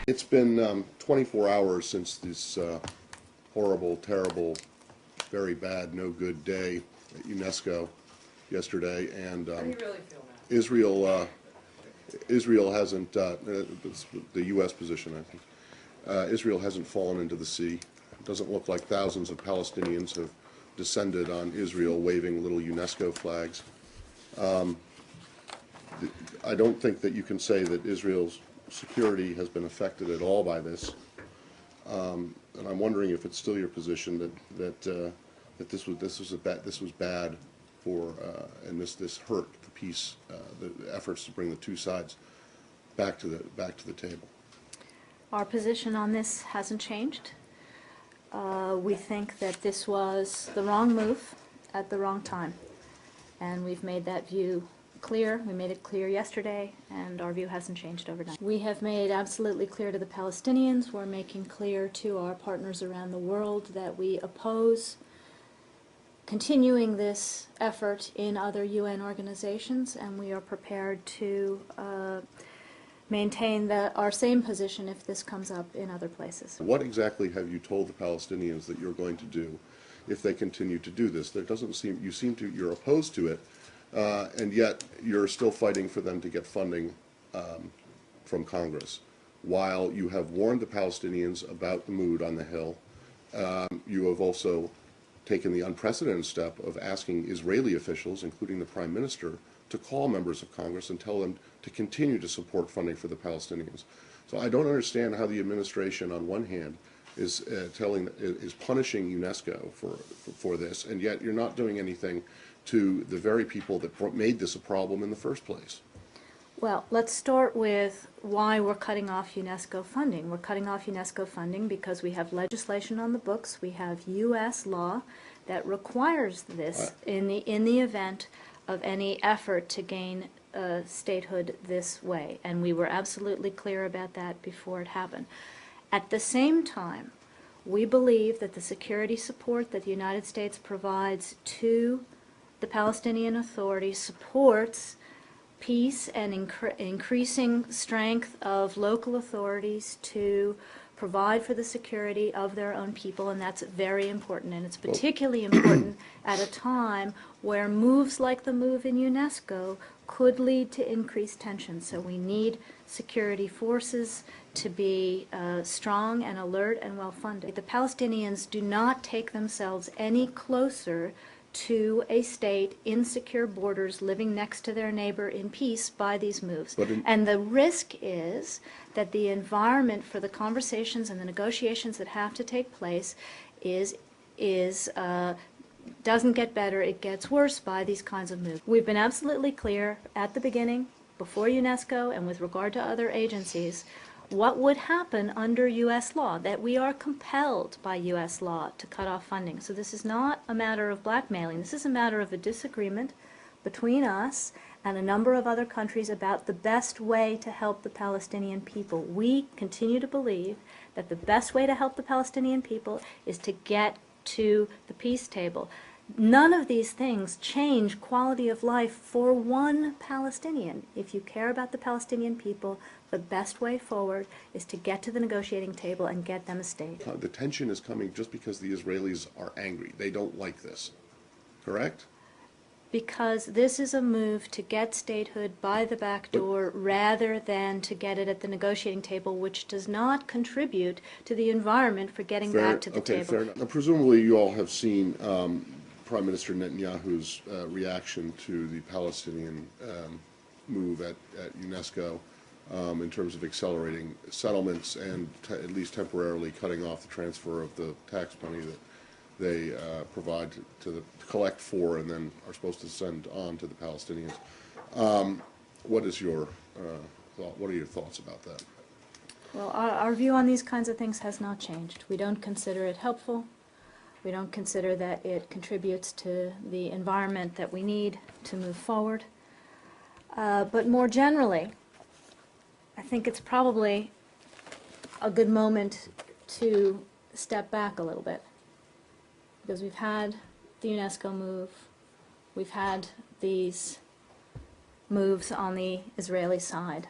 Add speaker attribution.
Speaker 1: It's been 24 hours since this horrible, terrible, very bad, no good day at UNESCO yesterday, and
Speaker 2: How do you really feel now?
Speaker 1: Israel hasn't, it's the U.S. position, I think, Israel hasn't fallen into the sea. It doesn't look like thousands of Palestinians have descended on Israel waving little UNESCO flags. I don't think that you can say that Israel's security has been affected at all by this, and I'm wondering if it's still your position that this was bad for and this hurt the peace, the efforts to bring the two sides back to the table.
Speaker 3: Our position on this hasn't changed. We think that this was the wrong move at the wrong time, and we've made that view clear. We made it clear yesterday, and our view hasn't changed overnight. We have made absolutely clear to the Palestinians, we're making clear to our partners around the world that we oppose continuing this effort in other UN organizations, and we are prepared to maintain our same position if this comes up in other places.
Speaker 1: What exactly have you told the Palestinians that you're going to do if they continue to do this? There doesn't seem, you're opposed to it, and yet you're still fighting for them to get funding from Congress. While you have warned the Palestinians about the mood on the Hill, you have also taken the unprecedented step of asking Israeli officials, including the Prime Minister, to call members of Congress and tell them to continue to support funding for the Palestinians. So I don't understand how the administration, on one hand, is punishing UNESCO for this, and yet you're not doing anything to the very people that made this a problem in the first place.
Speaker 3: Well, let's start with why we're cutting off UNESCO funding. We're cutting off UNESCO funding because we have legislation on the books. We have U.S. law that requires this in the event of any effort to gain statehood this way, and we were absolutely clear about that before it happened. At the same time, we believe that the security support that the United States provides to the Palestinian Authority supports peace and increasing strength of local authorities to provide for the security of their own people, and that's very important. And it's particularly important at a time where moves like the move in UNESCO could lead to increased tension. So we need security forces to be strong and alert and well-funded. The Palestinians do not take themselves any closer to a state in secure borders living next to their neighbor in peace by these moves. And the risk is that the environment for the conversations and the negotiations that have to take place doesn't get better, it gets worse by these kinds of moves. We've been absolutely clear at the beginning, before UNESCO and with regard to other agencies, what would happen under U.S. law, that we are compelled by U.S. law to cut off funding. So this is not a matter of blackmailing. This is a matter of a disagreement between us and a number of other countries about the best way to help the Palestinian people. We continue to believe that the best way to help the Palestinian people is to get to the peace table. None of these things change quality of life for one Palestinian. If you care about the Palestinian people, the best way forward is to get to the negotiating table and get them a state.
Speaker 1: The tension is coming just because the Israelis are angry. They don't like this, correct?
Speaker 3: Because this is a move to get statehood by the back door rather than to get it at the negotiating table, which does not contribute to the environment for getting back to the table.
Speaker 1: Fair enough. Now, presumably you all have seen Prime Minister Netanyahu's reaction to the Palestinian move at UNESCO in terms of accelerating settlements and at least temporarily cutting off the transfer of the tax money that they provide to collect for and then are supposed to send on to the Palestinians. What is your thought? What are your thoughts about that?
Speaker 3: Well, our view on these kinds of things has not changed. We don't consider it helpful. We don't consider that it contributes to the environment that we need to move forward. But more generally, I think it's probably a good moment to step back a little bit, because we've had the UNESCO move, we've had these moves on the Israeli side.